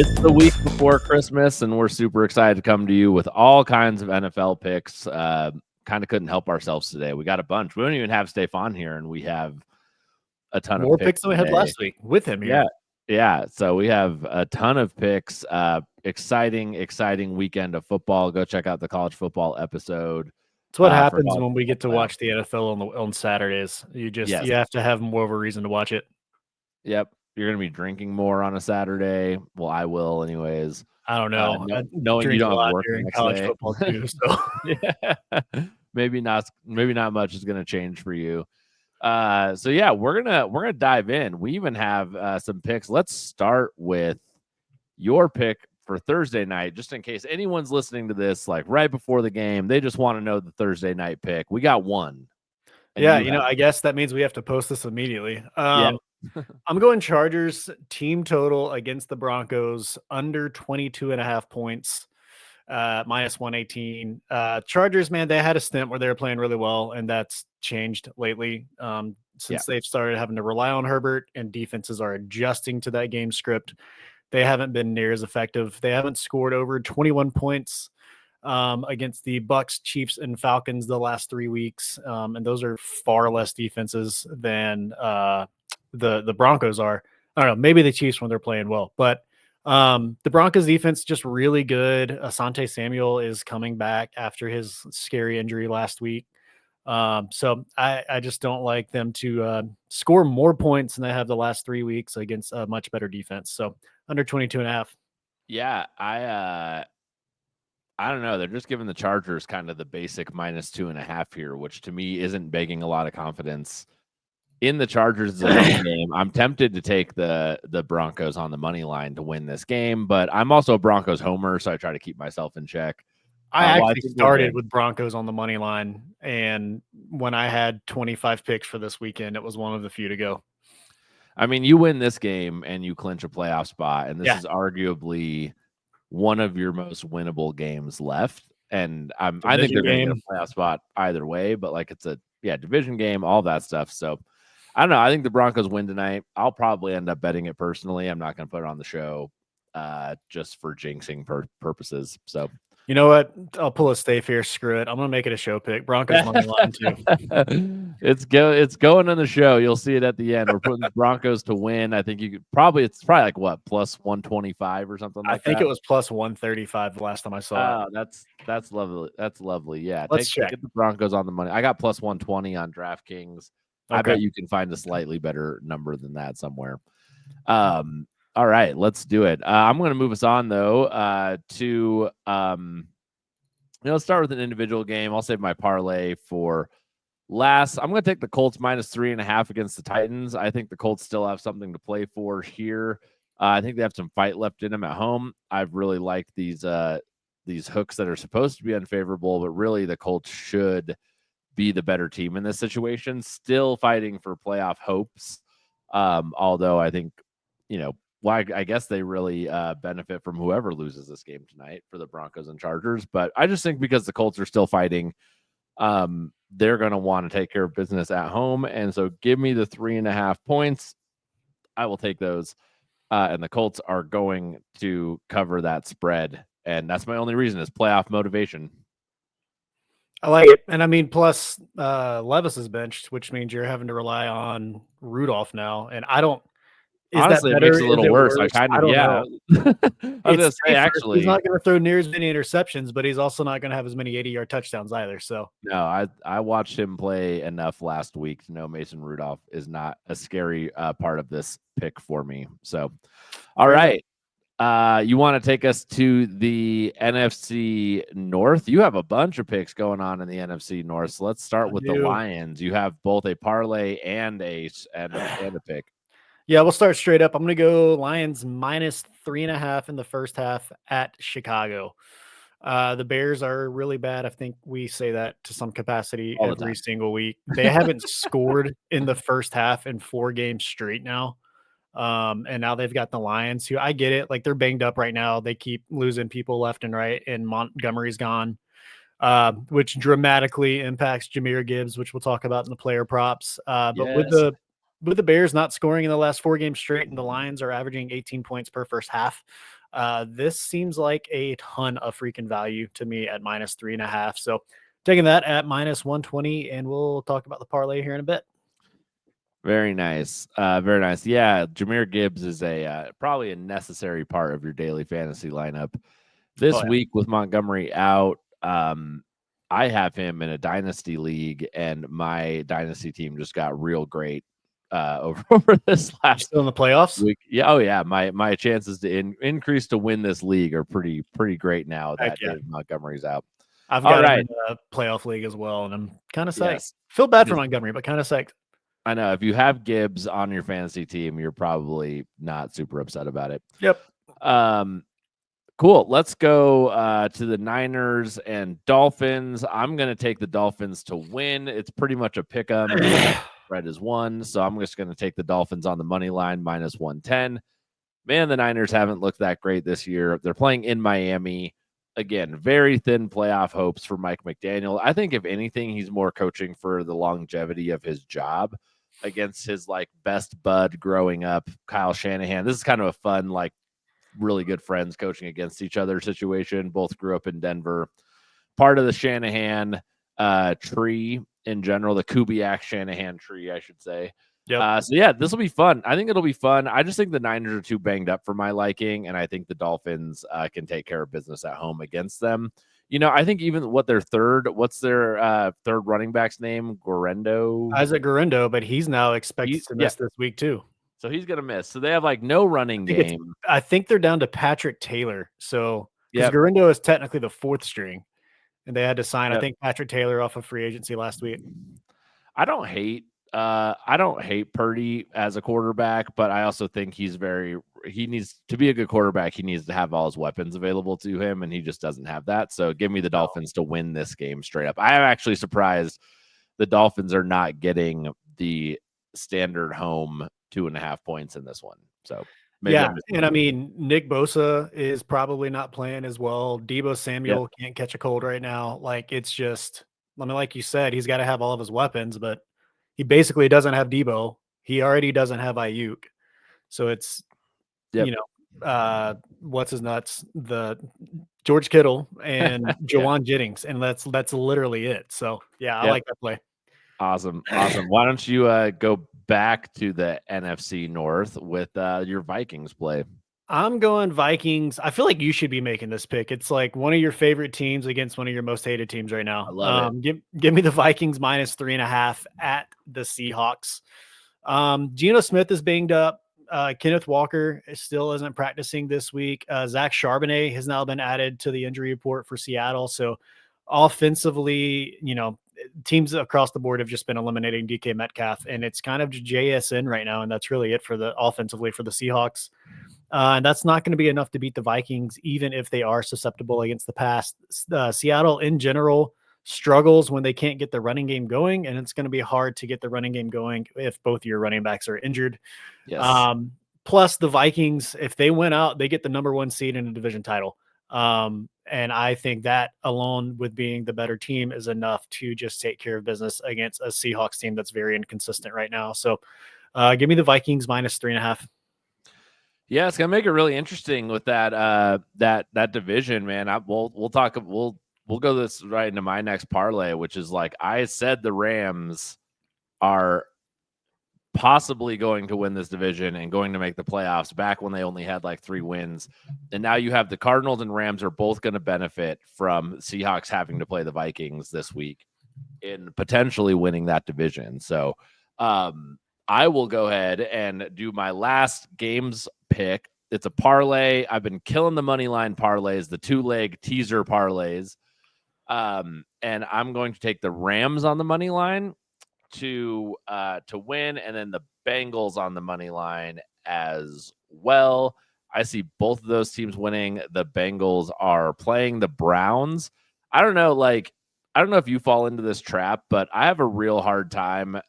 It's the week before Christmas, and we're super excited to come to you with all kinds of NFL picks. Kind of couldn't help ourselves today. We got a bunch. We don't even have Stefan here, and we have a ton More of picks than we had today. last week with him here. Yeah. So we have a ton of picks. Exciting weekend of football. Go check out the college football episode. It's what happens when we get to watch the NFL on Saturdays. You have to have more of a reason to watch it. Yep. You're going to be drinking more on a Saturday. Well, I will anyways. I don't know. Knowing you don't have work during next college day. football too. So yeah. Maybe not much is going to change for you. So yeah, we're gonna dive in. We even have some picks. Let's start with your pick for Thursday night, just in case anyone's listening to this like right before the game. They just want to know the Thursday night pick. We got one. Yeah, I guess that means we have to post this immediately. I'm going Chargers team total against the Broncos under 22.5 points. Minus 118. Chargers, man, they had a stint where they were playing really well, and that's changed lately. Since they've started having to rely on Herbert and defenses are adjusting to that game script, they haven't been near as effective. They haven't scored over 21 points against the Bucks, Chiefs, and Falcons the last 3 weeks, and those are far less defenses than the Broncos are. I don't know, maybe the Chiefs when they're playing well, but the Broncos defense just really good. Asante Samuel is coming back after his scary injury last week. So I just don't like them to score more points than they have the last 3 weeks against a much better defense. So under 22.5. Yeah, I don't know. They're just giving the Chargers kind of the basic minus 2.5 here, which to me isn't begging a lot of confidence in the Chargers game. I'm tempted to take the Broncos on the money line to win this game, but I'm also a Broncos homer, so I try to keep myself in check. I actually started with Broncos on the money line, and when I had 25 picks for this weekend, it was one of the few to go. I mean, you win this game and you clinch a playoff spot, and this is arguably one of your most winnable games left. And I think they're going to get a playoff spot either way, but like it's a division game, all that stuff. So I don't know. I think the Broncos win tonight. I'll probably end up betting it personally. I'm not going to put it on the show just for jinxing purposes. So you know what? I'll pull a Stave here. Screw it. I'm going to make it a show pick. Broncos money line too. It's going on the show. You'll see it at the end. We're putting the Broncos to win. I think it's probably like what, plus 125 or something like that. I think it was plus 135 the last time I saw it. That's lovely. That's lovely. Yeah. Let's check. Get the Broncos on the money. I got plus 120 on DraftKings. Okay. I bet you can find a slightly better number than that somewhere. All right, let's do it. I'm going to move us on though to let's start with an individual game. I'll save my parlay for last. I'm going to take the Colts minus 3.5 against the Titans. I think the Colts still have something to play for here. I think they have some fight left in them at home. I've really liked these hooks that are supposed to be unfavorable, but really the Colts should be the better team in this situation. Still fighting for playoff hopes. Although I think, I guess they really benefit from whoever loses this game tonight for the Broncos and Chargers. But I just think because the Colts are still fighting, they're going to want to take care of business at home. And so give me the 3.5 points. I will take those. And the Colts are going to cover that spread. And that's my only reason is playoff motivation. I like it. And I mean, plus Levis is benched, which means you're having to rely on Rudolph now. And I don't. Honestly, it makes it a little worse. I kind of, know. I was going to say, actually. He's not going to throw near as many interceptions, but he's also not going to have as many 80-yard touchdowns either. So no, I watched him play enough last week to know Mason Rudolph is not a scary part of this pick for me. So, all right. You want to take us to the NFC North? You have a bunch of picks going on in the NFC North. So let's start with the Lions. You have both a parlay and a pick. Yeah, we'll start straight up. I'm going to go Lions minus 3.5 in the first half at Chicago. The Bears are really bad. I think we say that to some capacity every single week. They haven't scored in the first half in 4 games straight now. And now they've got the Lions, who I get it. Like, they're banged up right now. They keep losing people left and right, and Montgomery's gone, which dramatically impacts Jahmyr Gibbs, which we'll talk about in the player props. But with the Bears not scoring in the last 4 games straight, and the Lions are averaging 18 points per first half, This seems like a ton of freaking value to me at -3.5. So taking that at -120, and we'll talk about the parlay here in a bit. Very nice. Very nice. Yeah, Jahmyr Gibbs is a probably a necessary part of your daily fantasy lineup. This week with Montgomery out, I have him in a dynasty league, and my dynasty team just got real great over this last still in the playoffs week. Yeah, oh yeah. My chances to increase to win this league are pretty great now that David Montgomery's out. I've got him in a playoff league as well, and I'm kind of psyched. Yes. Feel bad for Montgomery, but kind of psyched. I know if you have Gibbs on your fantasy team, you're probably not super upset about it. Yep. Cool. Let's go to the Niners and Dolphins. I'm going to take the Dolphins to win. It's pretty much a pick 'em. Spread is 1, so I'm just going to take the Dolphins on the money line -110. Man, the Niners haven't looked that great this year. They're playing in Miami. Again, very thin playoff hopes for Mike McDaniel. I think if anything, he's more coaching for the longevity of his job against his like best bud growing up, Kyle Shanahan. This is kind of a fun, like really good friends coaching against each other situation. Both grew up in Denver. Part of the Shanahan tree in general, the Kubiak Shanahan tree, I should say. Yep. So yeah, this will be fun. I think it'll be fun. I just think the Niners are too banged up for my liking, and I think the Dolphins can take care of business at home against them. You know, I think even what's their third running back's name? Guerendo. Isaac Guerendo, but he's now expected to miss this week too. So he's gonna miss. So they have like no running game. I think they're down to Patrick Taylor. So because Guerendo is technically the 4th string, and they had to sign, I think, Patrick Taylor off of free agency last week. I don't hate Purdy as a quarterback, but I also think he needs to be a good quarterback. He needs to have all his weapons available to him, and he just doesn't have that. So give me the Dolphins to win this game straight up. I am actually surprised the Dolphins are not getting the standard home 2.5 points in this one. So and I mean, Nick Bosa is probably not playing as well. Deebo Samuel can't catch a cold right now. Like, it's just, I mean, like you said, he's got to have all of his weapons, but he basically doesn't have Deebo. He already doesn't have Ayuk. So it's, you know, what's his nuts? The George Kittle and Jawan Jennings. And that's literally it. So yeah, I like that play. Awesome. Why don't you go back to the NFC North with your Vikings play? I'm going Vikings. I feel like you should be making this pick. It's like one of your favorite teams against one of your most hated teams right now. I love it. Give me the Vikings -3.5 at the Seahawks. Geno Smith is banged up. Kenneth Walker still isn't practicing this week. Zach Charbonnet has now been added to the injury report for Seattle. So offensively, you know, teams across the board have just been eliminating DK Metcalf, and it's kind of JSN right now, and that's really it for the offensively for the Seahawks. And that's not going to be enough to beat the Vikings, even if they are susceptible against the pass. Seattle in general struggles when they can't get the running game going, and it's going to be hard to get the running game going if both your running backs are injured. Yes. Plus the Vikings, if they win out, they get the #1 seed in a division title. And I think that alone with being the better team is enough to just take care of business against a Seahawks team that's very inconsistent right now. So give me the Vikings -3.5. Yeah, it's gonna make it really interesting with that that division, man. We'll go this right into my next parlay, which is like I said the Rams are possibly going to win this division and going to make the playoffs back when they only had like 3 wins. And now you have the Cardinals and Rams are both going to benefit from Seahawks having to play the Vikings this week in potentially winning that division. So I will go ahead and do my last games pick. It's a parlay. I've been killing the money line parlays, the 2-leg teaser parlays. And I'm going to take the Rams on the money line to win, and then the Bengals on the money line as well. I see both of those teams winning. The Bengals are playing the Browns. I don't know if you fall into this trap, but I have a real hard time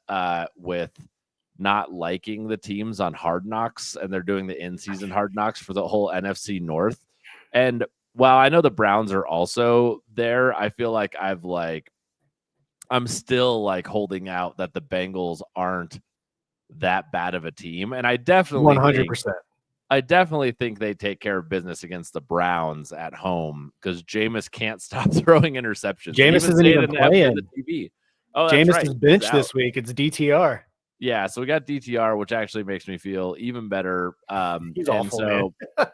with not liking the teams on Hard Knocks, and they're doing the in-season Hard Knocks for the whole NFC North. And while I know the Browns are also there, I feel like I'm still like holding out that the Bengals aren't that bad of a team. And I definitely 100%. I definitely think they take care of business against the Browns at home because Jameis can't stop throwing interceptions. Jameis isn't even playing. The TV. Oh, that's Jameis right. is benched this week. It's DTR. Yeah, so we got DTR, which actually makes me feel even better. He's awful, man.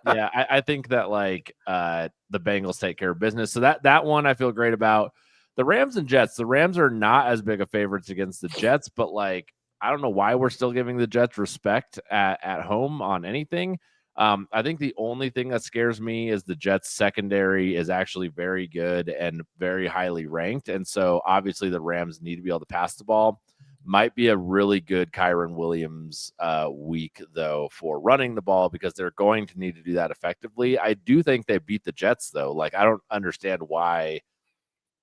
Yeah, I think that the Bengals take care of business. So that one I feel great about. The Rams and Jets. The Rams are not as big of favorites against the Jets, but I don't know why we're still giving the Jets respect at home on anything. I think the only thing that scares me is the Jets secondary is actually very good and very highly ranked. And so obviously the Rams need to be able to pass the ball. Might be a really good Kyren Williams week, though, for running the ball because they're going to need to do that effectively. I do think they beat the Jets, though. I don't understand why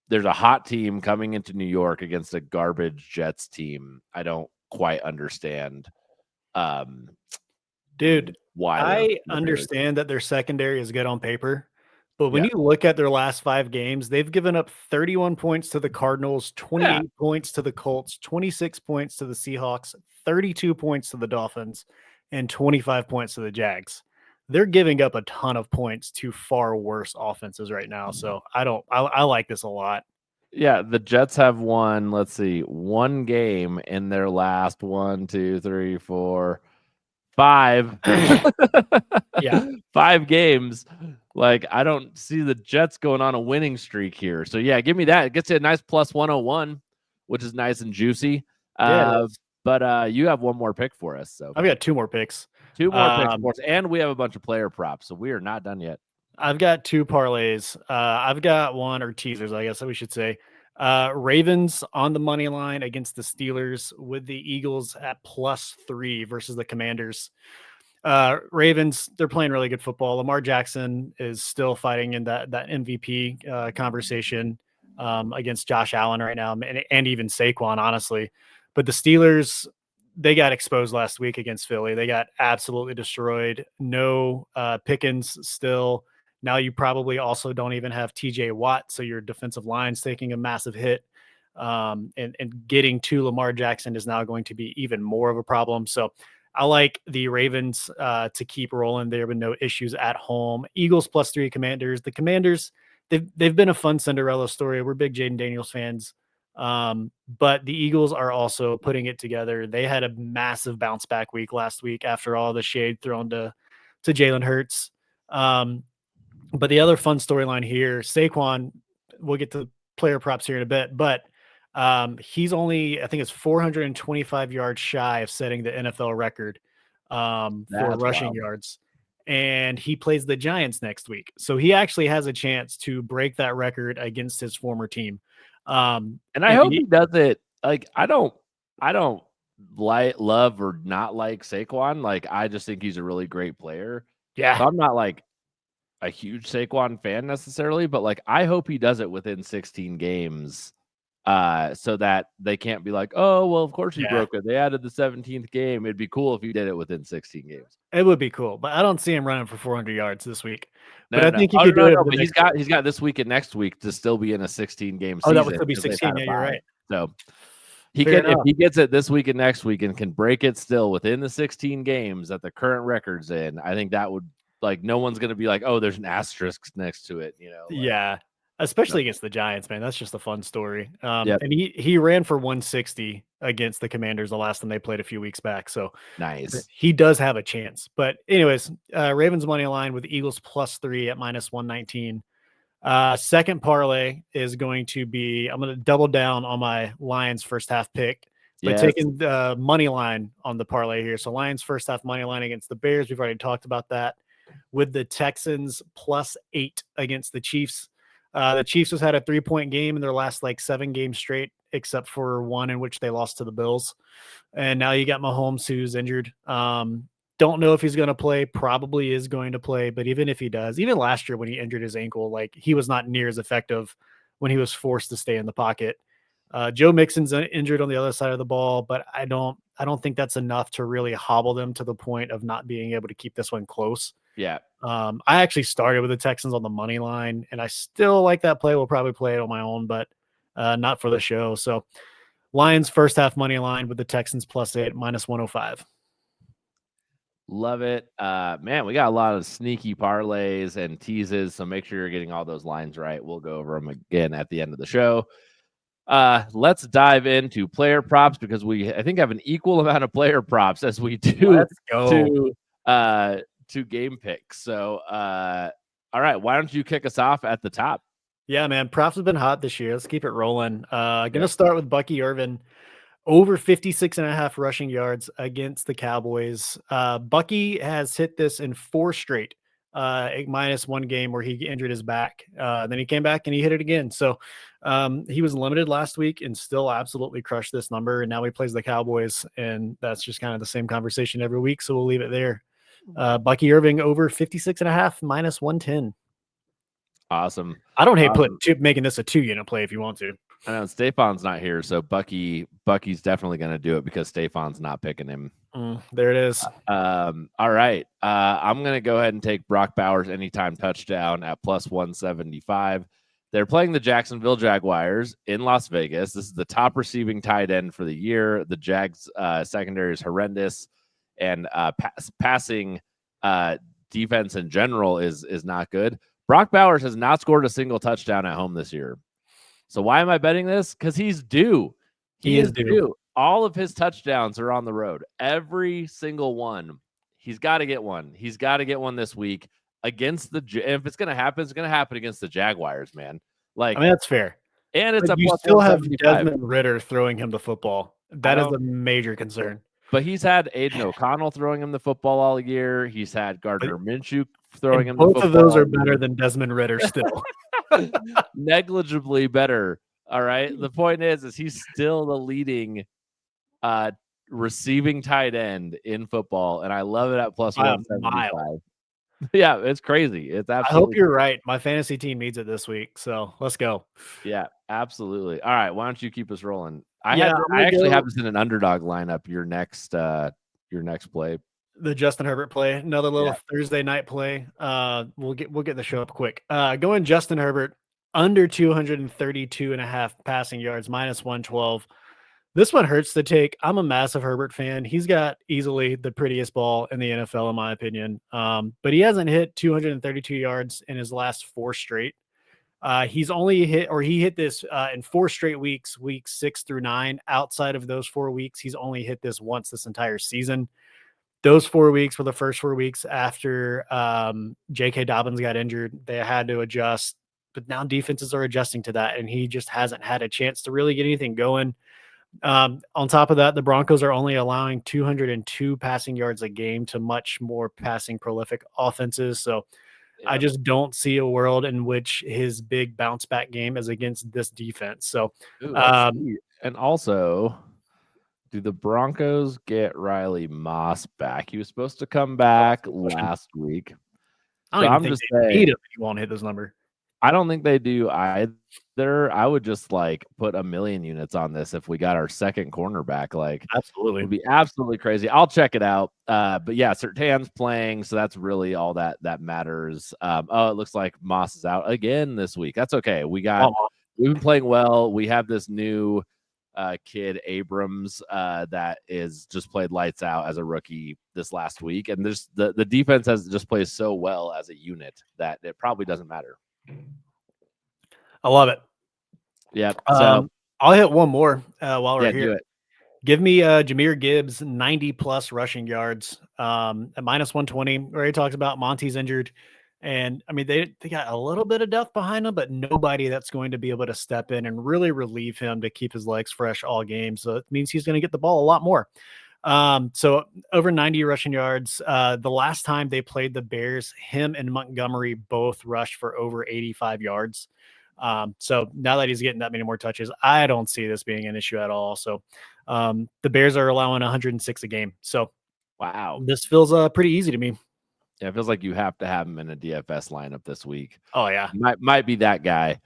there's a hot team coming into New York against a garbage Jets team. I don't quite understand. Dude, why I understand that their secondary is good on paper. But when Yeah. you look at their last 5 games, they've given up 31 points to the Cardinals, 28 points to the Colts, 26 points to the Seahawks, 32 points to the Dolphins, and 25 points to the Jags. They're giving up a ton of points to far worse offenses right now. So I like this a lot. Yeah, the Jets have won, let's see, one game in their last 1, 2, 3, 4, 5. Yeah. 5 games. I don't see the Jets going on a winning streak here. So yeah, give me that. It gets you a nice plus 101, which is nice and juicy. Yeah, but you have one more pick for us. So I've got 2 more picks. 2 more picks for us, and we have a bunch of player props. So we are not done yet. I've got 2 parlays. I've got one or teasers, I guess we should say. Ravens on the money line against the Steelers with the Eagles at +3 versus the Commanders. Ravens, they're playing really good football. Lamar Jackson is still fighting in that MVP conversation against Josh Allen right now, and even Saquon, honestly. But the Steelers, they got exposed last week against Philly. They got absolutely destroyed. No Pickens still. Now you probably also don't even have TJ Watt, so your defensive line's taking a massive hit. And getting to Lamar Jackson is now going to be even more of a problem. So I like the Ravens to keep rolling. There have been no issues at home. Eagles +3 Commanders. The Commanders, they've been a fun Cinderella story. We're big Jaden Daniels fans. But the Eagles are also putting it together. They had a massive bounce back week last week after all the shade thrown to Jalen Hurts. But the other fun storyline here, Saquon, we'll get to player props here in a bit, but he's only, I think it's 425 yards shy of setting the NFL record for rushing yards. And he plays the Giants next week. So he actually has a chance to break that record against his former team. And I hope he does it. I don't love or not like Saquon. I just think he's a really great player. Yeah. So I'm not a huge Saquon fan necessarily, but I hope he does it within 16 games so that they can't be like, oh, well, of course he broke it. They added the 17th game. It'd be cool if he did it within 16 games. It would be cool, but I don't see him running for 400 yards this week. No, but I think he could do it. But he's got this week and next week to still be in a 16-game season. Oh, that would still be 16. Yeah, you're right. So he can, if he gets it this week and next week and can break it still within the 16 games that the current record's in, I think that would no one's going to be like, oh, there's an asterisk next to it, Yeah. Especially against the Giants, man. That's just a fun story. And he ran for 160 against the Commanders the last time they played a few weeks back. So nice. He does have a chance. But anyways, Ravens money line with Eagles +3 at -119. Second parlay is going to be, I'm going to double down on my Lions first half pick, but taking the money line on the parlay here. So Lions first half money line against the Bears. We've already talked about that. With the Texans +8 against the Chiefs. The Chiefs has had a 3-point game in their last 7 games straight, except for one in which they lost to the Bills. And now you got Mahomes, who's injured. Don't know if he's going to play, probably is going to play. But even if he does, even last year when he injured his ankle, he was not near as effective when he was forced to stay in the pocket. Joe Mixon's injured on the other side of the ball, but I don't think that's enough to really hobble them to the point of not being able to keep this one close. Yeah. I actually started with the Texans on the money line, and I still like that play. We'll probably play it on my own, but not for the show. So Lions first half money line with the Texans +8 -105. Love it. Man, we got a lot of sneaky parlays and teases, so make sure you're getting all those lines right. We'll go over them again at the end of the show. Let's dive into player props because I think have an equal amount of player props as we do Let's go. to game picks. So all right, why don't you kick us off at the top? Yeah, man. Props have been hot this year. Let's keep it rolling. Gonna start with Bucky Irvin. Over 56.5 rushing yards against the Cowboys. Bucky has hit this in 4 straight, minus 1 game where he injured his back. Then he came back and he hit it again. So he was limited last week and still absolutely crushed this number. And now he plays the Cowboys, and that's just kind of the same conversation every week. So we'll leave it there. Bucky Irving over 56.5 minus 110. Awesome. I don't hate making this a 2-unit play if you want to. I know Stefan's not here, so Bucky's definitely going to do it because Stefan's not picking him. There it is. All right. I'm going to go ahead and take Brock Bowers anytime touchdown at plus 175. They're playing the Jacksonville Jaguars in Las Vegas. This is the top receiving tight end for the year. The Jags secondary is horrendous, and passing defense in general is not good. Brock Bowers has not scored a single touchdown at home this year. So why am I betting this? Because he's due. He is due. All of his touchdowns are on the road. Every single one. He's got to get one. He's got to get one this week against if it's going to happen, it's going to happen against the Jaguars, man. Like, I mean, that's fair. And it's you still have Desmond Ridder throwing him the football. That is a major concern. But he's had Aiden O'Connell throwing him the football all year. He's had Gardner Minshew throwing him the football. Both of those are better than Desmond Ridder still. Negligibly better. All right. The point is he's still the leading receiving tight end in football, and I love it at plus 175. Yeah, it's crazy. It's absolutely. I hope you're right. My fantasy team needs it this week, so let's go. Yeah, absolutely. All right, why don't you keep us rolling? I actually have this in an underdog lineup. Your next play. The Justin Herbert play, another little Thursday night play. We'll get the show up quick. Going Justin Herbert under 232.5 passing yards, minus 112. This one hurts to take. I'm a massive Herbert fan. He's got easily the prettiest ball in the NFL, in my opinion. But he hasn't hit 232 yards in his last 4 straight. He hit this in 4 straight weeks 6 through 9. Outside of those 4 weeks, he's only hit this once this entire season. Those 4 weeks were the first 4 weeks after J.K. Dobbins got injured. They had to adjust, but now defenses are adjusting to that, and he just hasn't had a chance to really get anything going. On top of that, the Broncos are only allowing 202 passing yards a game to much more passing prolific offenses. So I just don't see a world in which his big bounce back game is against this defense. So, and also, do the Broncos get Riley Moss back? He was supposed to come back last week. I'm just saying he won't hit this number. I don't think they do either. I would just put 1 million units on this if we got our second cornerback. Absolutely, it would be absolutely crazy. I'll check it out. But yeah, Surtain's playing, so that's really all that matters. It looks like Moss is out again this week. That's okay. We've been playing well. We have this new kid Abrams that is just played lights out as a rookie this last week, and there's the defense has just played so well as a unit that it probably doesn't matter. I love it. Yeah. So I'll hit one more while we're here. Do it. Give me Jahmyr Gibbs 90+ rushing yards at minus 120. Where he talks about Monty's injured, and I mean they got a little bit of depth behind him, but nobody that's going to be able to step in and really relieve him to keep his legs fresh all game. So it means he's going to get the ball a lot more. So over 90 rushing yards. The last time they played the Bears, him and Montgomery both rushed for over 85 yards. So now that he's getting that many more touches, I don't see this being an issue at all. So the Bears are allowing 106 a game. So wow, this feels pretty easy to me. Yeah, it feels like you have to have him in a DFS lineup this week. Oh yeah, might be that guy.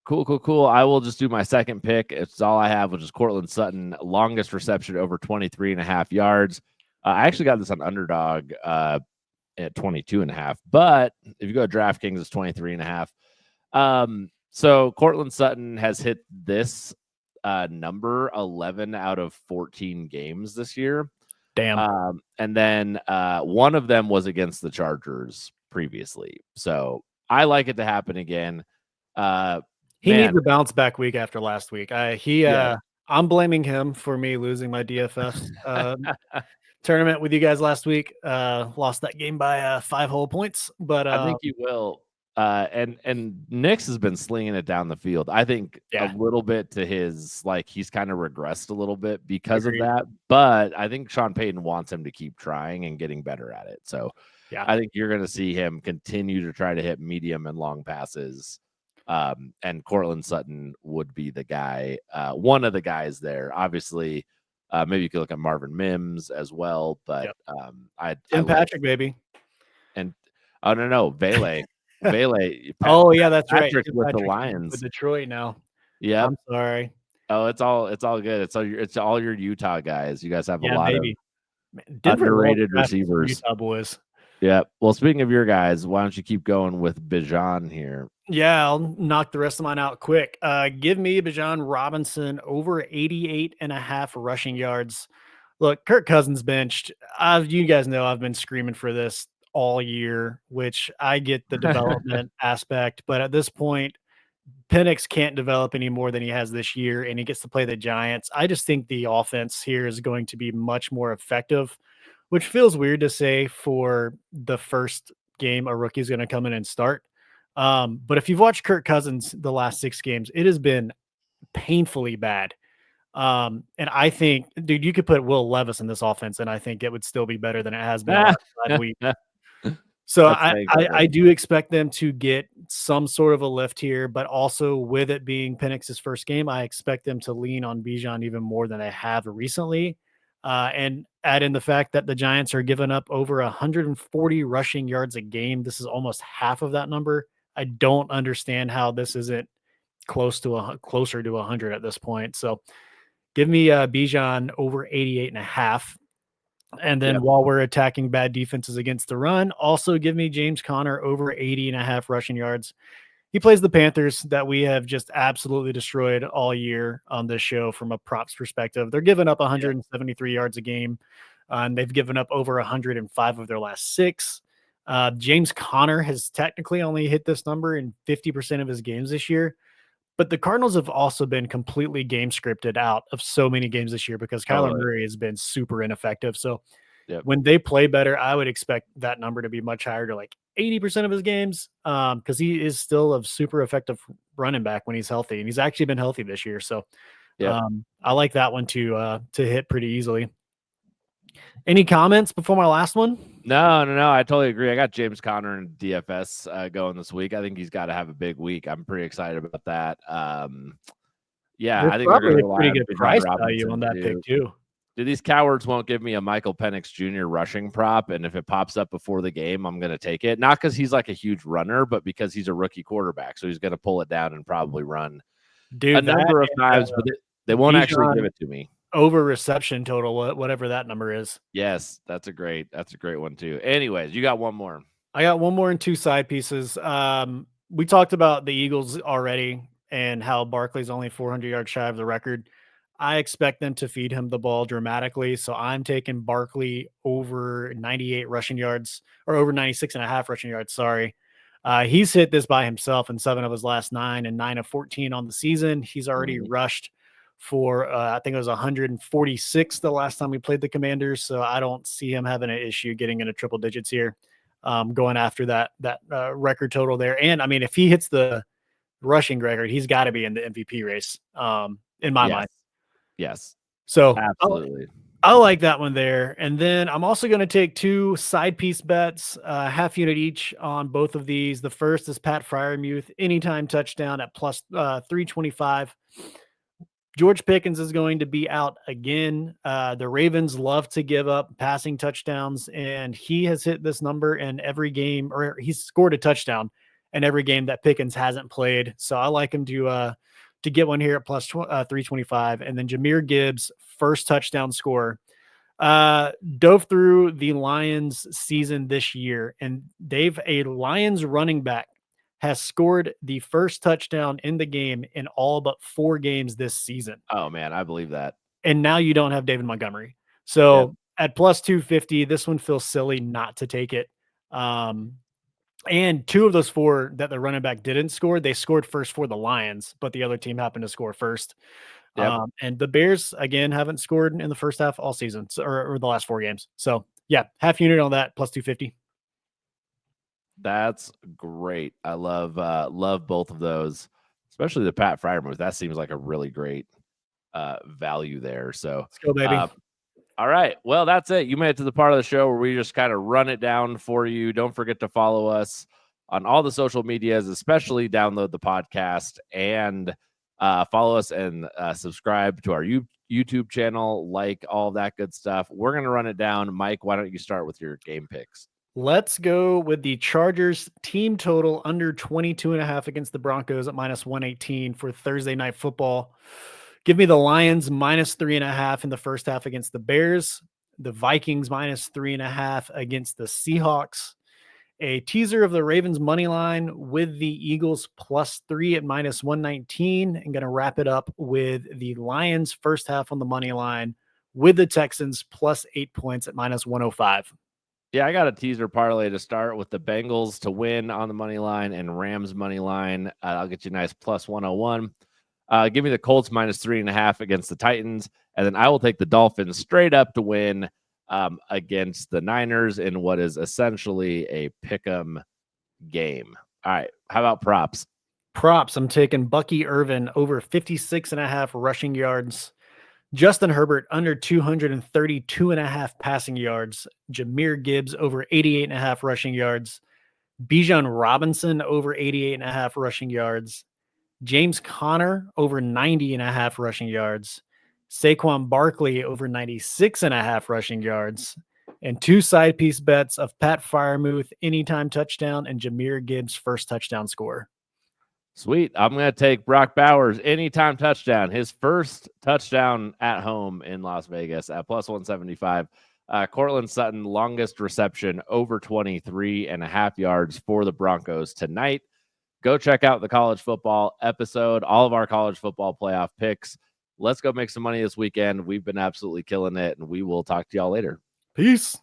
Cool. I will just do my second pick. It's all I have, which is Courtland Sutton, longest reception over 23.5 yards. I actually got this on Underdog at 22.5, but if you go to DraftKings, it's 23.5. So Courtland Sutton has hit this number 11 out of 14 games this year. Damn. And then one of them was against the Chargers previously. So I like it to happen again. He needs Man, a bounce back week after last week. yeah. I'm blaming him for me losing my DFS tournament with you guys last week. Lost that game by 5 whole points, but I think you will. And Nix has been slinging it down the field. I think a yeah, little bit to his he's kind of regressed a little bit because of agreed. that. But I think Sean Payton wants him to keep trying and getting better at it. So Yeah, I think you're going to see him continue to try to hit medium and long passes. And Cortland Sutton would be the guy, one of the guys there. Obviously, maybe you could look at Marvin Mims as well. But yep. I Tim like Patrick, baby. and oh no, Vele. Oh yeah, that's right. Patrick Tim with the Patrick with Lions. Detroit now. Yep. I'm sorry. Oh, it's all good. It's all your Utah guys. You guys have a Yeah, lot of baby. Denver loves underrated drafting some receivers. Utah boys. Yep. Well, speaking of your guys, why don't you keep going with Bijan here? Yeah, I'll knock the rest of mine out quick. Give me Bijan Robinson over 88.5 rushing yards. Look, Kirk Cousins benched. You guys know I've been screaming for this all year, which I get the development aspect, but at this point, Penix can't develop any more than he has this year, and he gets to play the Giants. I just think the offense here is going to be much more effective, which feels weird to say for the first game a rookie's going to come in and start. But if you've watched Kirk Cousins the last 6 games, it has been painfully bad. And I think, dude, you could put Will Levis in this offense, and I think it would still be better than it has been the last 5 weeks. So I do expect them to get some sort of a lift here, but also with it being Penix's first game, I expect them to lean on Bijan even more than they have recently. And add in the fact that the Giants are giving up over 140 rushing yards a game. This is almost half of that number. I don't understand how this isn't closer to 100 at this point. So give me Bijan over 88.5. And then while we're attacking bad defenses against the run, also give me James Conner over 80.5 rushing yards. He plays the Panthers that we have just absolutely destroyed all year on this show from a props perspective. They're giving up 173 yards a game, and they've given up over 105 of their last 6. James Conner has technically only hit this number in 50% of his games this year. But the Cardinals have also been completely game scripted out of so many games this year because Kyler Murray has been super ineffective. So when they play better, I would expect that number to be much higher to like 80% of his games because he is still a super effective running back when he's healthy. And he's actually been healthy this year. So I like that one to hit pretty easily. Any comments before my last one? No. I totally agree. I got James Conner and DFS going this week. I think he's got to have a big week. I'm pretty excited about that. I think they're probably a pretty good price value on that pick too. Dude, these cowards won't give me a Michael Penix Jr. rushing prop, and if it pops up before the game, I'm going to take it. Not because he's like a huge runner, but because he's a rookie quarterback, so he's going to pull it down and probably run a number of times, but they won't actually give it to me. Over reception total, whatever that number is. Yes, that's a great one too. Anyways, you got one more. I got one more and 2 side pieces. We talked about the Eagles already and how Barkley's only 400 yards shy of the record. I expect them to feed him the ball dramatically. So I'm taking Barkley over 98 rushing yards or over 96.5 rushing yards. Sorry. He's hit this by himself in 7 of his last 9 and 9 of 14 on the season. He's already rushed for, I think it was 146 the last time we played the Commanders. So I don't see him having an issue getting into triple digits here, going after that record total there. And I mean, if he hits the rushing record, he's got to be in the MVP race in my mind. Yes. So absolutely. I like that one there. And then I'm also going to take 2 side piece bets, half unit each on both of these. The first is Pat Freiermuth, anytime touchdown at plus 325. George Pickens is going to be out again. The Ravens love to give up passing touchdowns, and he has hit this number in every game, or he's scored a touchdown in every game that Pickens hasn't played. So I like him to get one here at plus 325. And then Jahmyr Gibbs, first touchdown scorer, dove through the Lions season this year, and a Lions running back has scored the first touchdown in the game in all but 4 games this season. Oh man, I believe that. And now you don't have David Montgomery. So at plus 250. This one feels silly not to take it. And 2 of those 4 that the running back didn't score, they scored first for the Lions, but the other team happened to score first. Yep. And the Bears, again, haven't scored in the first half all season, or the last 4 games. So, yeah, half unit on that, plus 250. That's great. I love both of those, especially the Pat Freiermuth. That seems like a really great value there. So let's go, baby. All right. Well, that's it. You made it to the part of the show where we just kind of run it down for you. Don't forget to follow us on all the social medias, especially download the podcast and follow us and subscribe to our YouTube channel, like all that good stuff. We're going to run it down. Mike, why don't you start with your game picks? Let's go with the Chargers team total under 22.5 against the Broncos at minus 118 for Thursday Night Football. Give me the Lions minus 3.5 in the first half against the Bears. The Vikings minus 3.5 against the Seahawks. A teaser of the Ravens money line with the Eagles plus 3 at minus 119. And going to wrap it up with the Lions first half on the money line with the Texans plus 8 points at minus 105. Yeah, I got a teaser parlay to start with the Bengals to win on the money line and Rams money line. I'll get you a nice plus 101. Give me the Colts minus 3.5 against the Titans, and then I will take the Dolphins straight up to win against the Niners in what is essentially a pick'em game. All right, how about props? Props. I'm taking Bucky Irvin over 56.5 rushing yards. Justin Herbert under 232.5 passing yards. Jahmyr Gibbs over 88.5 rushing yards. Bijan Robinson over 88.5 rushing yards. James Conner over 90.5 rushing yards. Saquon Barkley over 96.5 rushing yards. And 2 side piece bets of Pat Freiermuth anytime touchdown and Jahmyr Gibbs first touchdown score. Sweet. I'm going to take Brock Bowers anytime touchdown. His first touchdown at home in Las Vegas at plus 175. Cortland Sutton, longest reception over 23.5 yards for the Broncos tonight. Go check out the college football episode, all of our college football playoff picks. Let's go make some money this weekend. We've been absolutely killing it, and we will talk to y'all later. Peace.